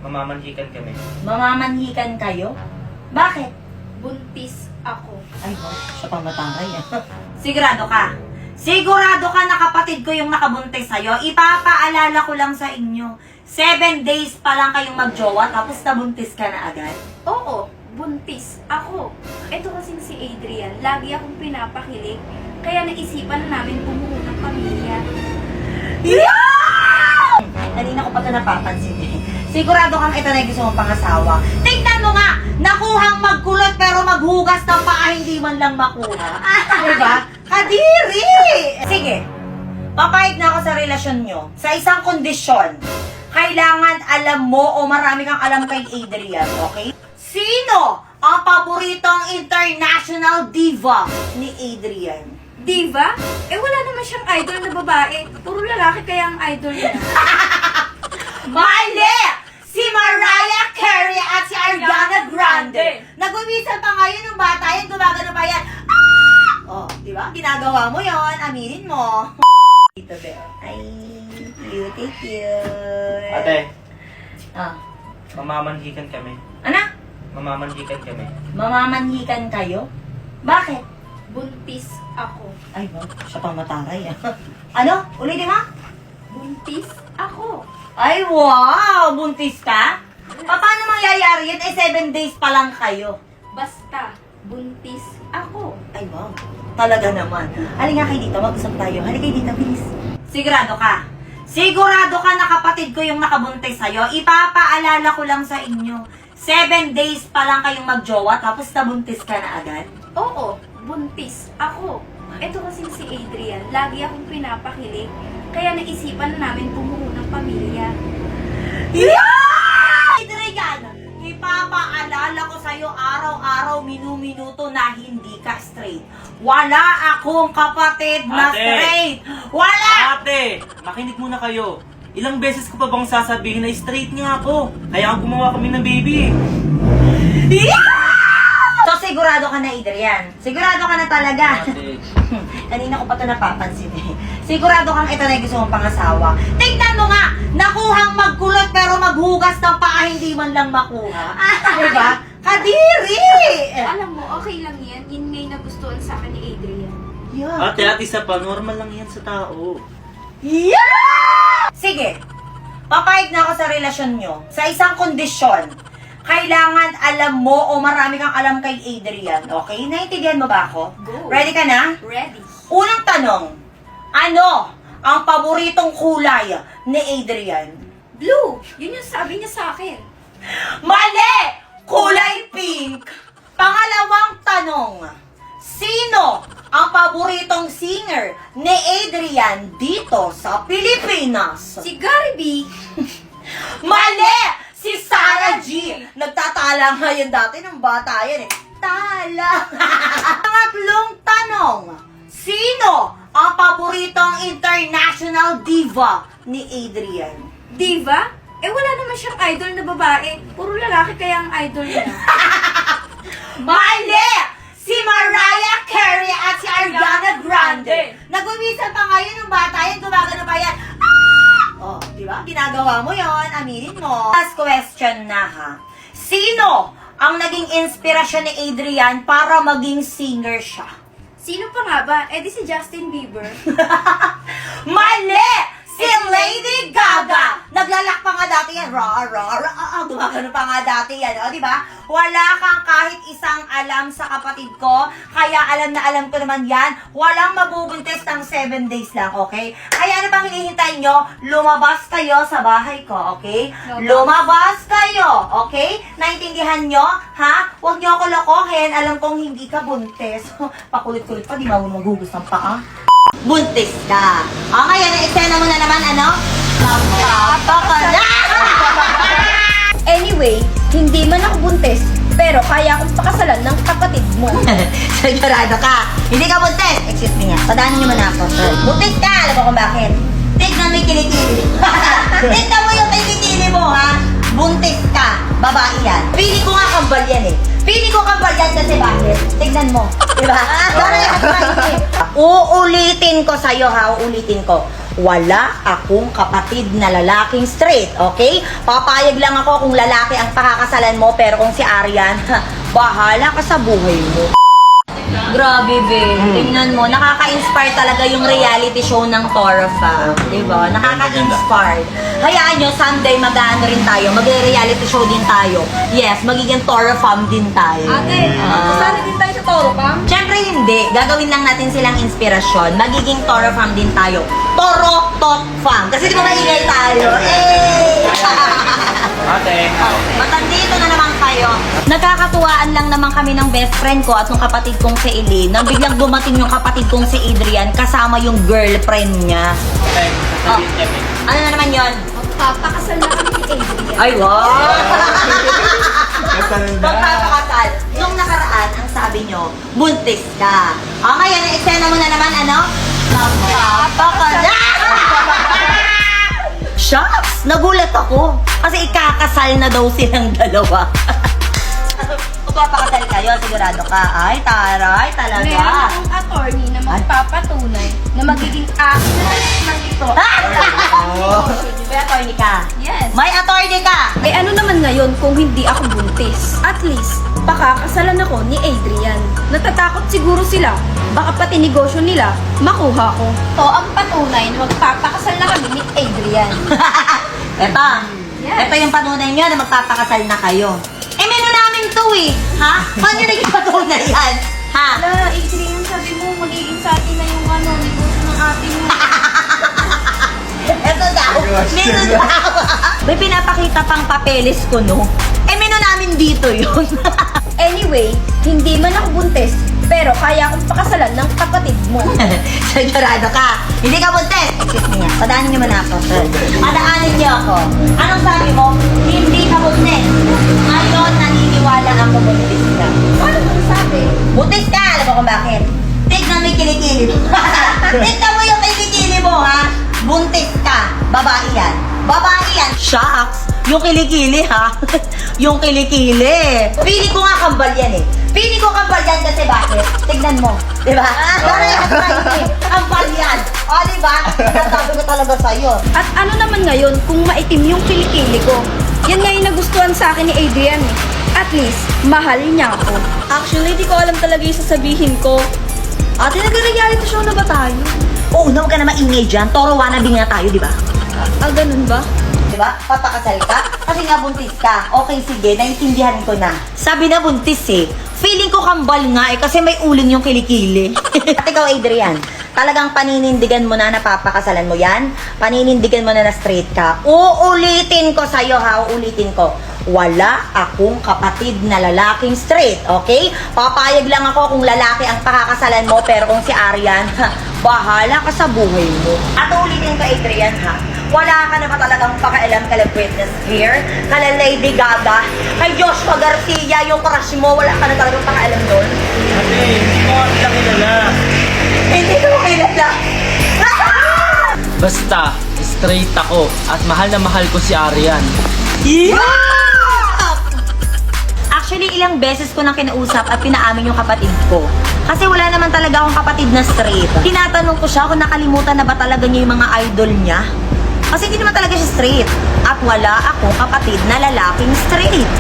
Mamamanhikan kami. Mamamanhikan kayo? Bakit? Buntis ako. Ay, siya pang mataray Sigurado ka? Sigurado ka na kapatid ko yung nakabuntis sa'yo? Ipapaalala ko lang sa inyo. 7 days pa lang kayong magjowa tapos nabuntis ka na agad? Oo, buntis ako. Ito kasing si Adrian, lagi akong pinapakilig. Kaya naisipan na namin bumuo ng pamilya. Yeah! Kanina ko pa ito napapansin eh. Sigurado kang ito na yung gusto mong pangasawa. Tingnan mo nga! Nakuhang magkulot pero maghugas ng paa hindi man lang makuha. Diba? Kadiri! Sige, papayag na ako sa relasyon nyo. Sa isang kondisyon. Kailangan alam mo o marami kang alam kay Adrian, okay? Sino ang paboritong international diva ni Adrian? Diva? Eh wala naman siyang idol na babae. Puro lalaki kaya ang idol niya. Mali! Si Mariah Carey at si Ariana Grande. Nagwiwisan pa ngayon ng bata yan, gumagano pa yan. Ah! Oh, di ba? Ginagawa mo yon, aminin mo. Dito, Bel. Ay, cute. Ate, Ah, mamamanhikan kami. ano? Mamamanhikan kami. Mamamanhikan kayo? Bakit? Buntis ako. Ay, siya pang mataray Ano? Ulitin mo? Buntis ako. Ay, wow! Buntis ka? Paano mangyayari yun? 7 days pa lang kayo. Basta, buntis ako. Ay, wow. Talaga naman. Halika kayo dito, mag-usap tayo. Halika kayo dito, please. Sigurado ka? Sigurado ka na kapatid ko yung nakabuntis sa'yo? Ipapaalala ko lang sa inyo. 7 days pa lang kayong magjowa, tapos nabuntis ka na agad? Oo, buntis ako. Ito kasing si Adrian, lagi akong pinapakilig. Kaya naisipan na namin bumuo ng pamilya. Yeah! Adrian, ipapaalala ko sa'yo araw-araw, minu-minuto na hindi ka straight. Wala akong kapatid na Ate! straight. Wala! Ate! Makinig muna kayo. Ilang beses ko pa bang sasabihin na straight nga ako? Kaya gumawa kami ng baby. Yeah! So, sigurado ka na, Adrian. Sigurado ka na talaga. Ate, Kanina ko pa ito napapansin eh. Sigurado kang ito na yung gusto mong pangasawa. Tingnan mo nga! Nakuhang magkulot pero maghugas ng paa hindi man lang makuha. Diba? Kadiri! Alam mo, okay lang yan. Yun nga yung nagustuhan sa akin ni Adrian. Yeah. ate, isa pa, normal lang yan sa tao. Yeah! Sige, papayag na ako sa relasyon nyo. Sa isang kondisyon. Kailangan alam mo o marami kang alam kay Adrian, okay? Naintindihan mo ba ako? Go. Ready ka na? Ready. Unang tanong, ano ang paboritong kulay ni Adrian? Blue! Yun yung sabi niya sa akin. Mali! Kulay pink! Pangalawang tanong, sino ang paboritong singer ni Adrian dito sa Pilipinas? Si Gary B. Mali! Si Sarah G! Nagtatala nga yan dati ng bata yan eh. Tala! Pangatlong tanong, sino ang paboritong international diva ni Adrian? Diva? Eh wala naman siyang idol na babae. Puro lalaki kaya ang idol niya. Mali! Si Mariah Carey at si Ariana Grande. Nagwiwisan pa ngayon ng bata yan, gumagano pa yan. Ah! Oh, di ba? Ginagawa mo yon, aminin mo. Last question na ha. Sino ang naging inspirasyon ni Adrian para maging singer siya? Sino pa nga ba? Eh di si Justin Bieber. Mali! Si Lady Gaga! Naglalak pa nga dati yan. Gumagano pa nga dati yan. O, diba? Wala kang kahit isang alam sa kapatid ko. Kaya alam na alam ko naman yan. Walang mabubuntis ng 7 days lang, okay? Kaya ano bang hinihintay nyo? Lumabas kayo sa bahay ko, okay? Lumabas kayo, okay? Naintindihan nyo? Ha? Huwag nyo ako lokohin. Alam kong hindi ka buntis. Pakulit-kulit pa, di ba? Maghugus ng paa. Buntis ka. O ngayon, eksena mo na naman, ano? Magpapaka na! Anyway, hindi man ako buntis, pero kaya akong pakasalan ng kapatid mo. Sigurado ka. Hindi ka buntis. Excuse me nga. Padaanin niyo man ako. Buntis ka. Alam mo kung bakit? Tignan mo yung kilikili. Tignan mo yung kilikili mo, ha? Buntis ka. Babae yan. Pili ko nga kambal yan eh. Pili ko kambal yan kasi bakit? Tignan mo. Diba? Uulitin ko sa'yo ha. Uulitin ko. wala akong kapatid na lalaking straight, okay? Papayag lang ako kung lalaki ang pakakasalan mo, pero kung si Arian, bahala ka sa buhay mo. Grabe, babe. Tingnan mo, nakaka-inspire talaga yung reality show ng Toro Fam. Diba? Nakaka-inspire. Hayaan nyo, someday mag-ano rin tayo, mag-reality show din tayo. Yes, magiging Toro Fam din tayo. Ate, kasali din tayo sa Toro Fam? Siyempre hindi. Gagawin lang natin silang inspirasyon. Magiging Toro Fam din tayo. Toro Tot Fam. Kasi di ba maingay tayo? Eh! Ate. Matandito na naman kayo. Nagkakatuwaan lang naman kami ng best friend ko at ng kapatid kong si Eileen. Nang biglang dumating yung kapatid kong si Adrian kasama yung girlfriend niya. Okay, sasabihin niya, babe. Ano na naman yon? Magpapakasal na kami ni Adrian. Ay, wow! Magpapakasal. Nung nakaraan, ang sabi nyo, buntis ka. Ngayon, ang eksena mo na naman, ano? Magpapakasal. Shucks! Nagulat ako. Kasi ikakasal na daw silang dalawa. Magpapakasal kayo, sigurado ka. Ay, taray, talaga. Meron akong attorney na magpapatunay na magiging actress ng ito. May attorney ka? Yes. May attorney ka! Eh ano naman ngayon kung hindi ako buntis? At least, pakakasalan ako ni Adrian. Natatakot siguro sila. Baka pati negosyo nila, makuha ko. To ang patunay na magpapakasal na kami ni Adrian. Eto. Yes. Ito yung patunay nyo na magpapakasal na kayo. Eh, menu namin to eh. Ha? Paano naging patunay yan? Ha? Ala, Adrian, sabi mo magiging sa atin na yung negosyo ng atin mo. Ito daw. Menu daw. May pinapakita pang papeles ko, no? Eh, menu namin dito yun. Anyway, hindi man ako buntis, pero kaya akong pakasalan ng kapatid mo. Sigurado ka. Hindi ka buntis. Excuse me nga. Padaanin niyo man ako. Padaanin niyo ako. Anong sabi mo? Hindi ka buntis. Ngayon, naniniwala ako buntis ka. Ano mo sabi? Buntis ka! Alam mo kung bakit? Tignan mo yung kilikili mo. Tignan mo yung kilikili mo, ha? Buntis ka. Babae yan. Babae yan. Shucks! Yung kilikili, ha? Yung kilikili. Pili ko nga kambal yan, eh. Pili ko kambal yan kasi bakit? Tignan mo. Diba? Kambal yan. O, diba? Nasabi ko talaga sa'yo. At ano naman ngayon kung maitim yung kilikili ko? Yan nga yung nagustuhan sa akin ni Adrian eh. At least, mahal niya ako. Actually, di ko alam talaga yung sasabihin ko. Ate, nag-reality show na ba tayo? Oo, huwag ka na maingay dyan. Toro wannabe nga tayo, diba? Ganun ba? Diba? Papakasal ka? Kasi nga buntis ka. Okay, sige. Naintindihan ko na. Sabi na buntis eh. Feeling ko kambal nga eh kasi may uling yung kilikili. At ikaw, Adrian, talagang paninindigan mo na napapakasalan mo yan? Paninindigan mo na na straight ka? Uulitin ko sa'yo ha, uulitin ko. Wala akong kapatid na lalaking straight, okay? Papayag lang ako kung lalaki ang pakakasalan mo, pero kung si Arian, bahala ka sa buhay mo. At uulitin ko, Adrian, ha? Wala ka na ba talagang pakailam kala Britney Spears, kala Lady Gaga, kay Joshua Garcia, yung crush mo, wala ka na talagang pakailam doon? Ate, hindi ko nga sila kilala. Hindi ko kilala. Basta, straight ako at mahal na mahal ko si Arian. Yeah! Actually, ilang beses ko nang kinausap at pinaamin yung kapatid ko. Kasi wala naman talaga akong kapatid na straight. Tinatanong ko siya kung nakalimutan na ba talaga niya yung mga idol niya. Kasi hindi naman talaga siya straight. At wala akong kapatid na lalaking straight.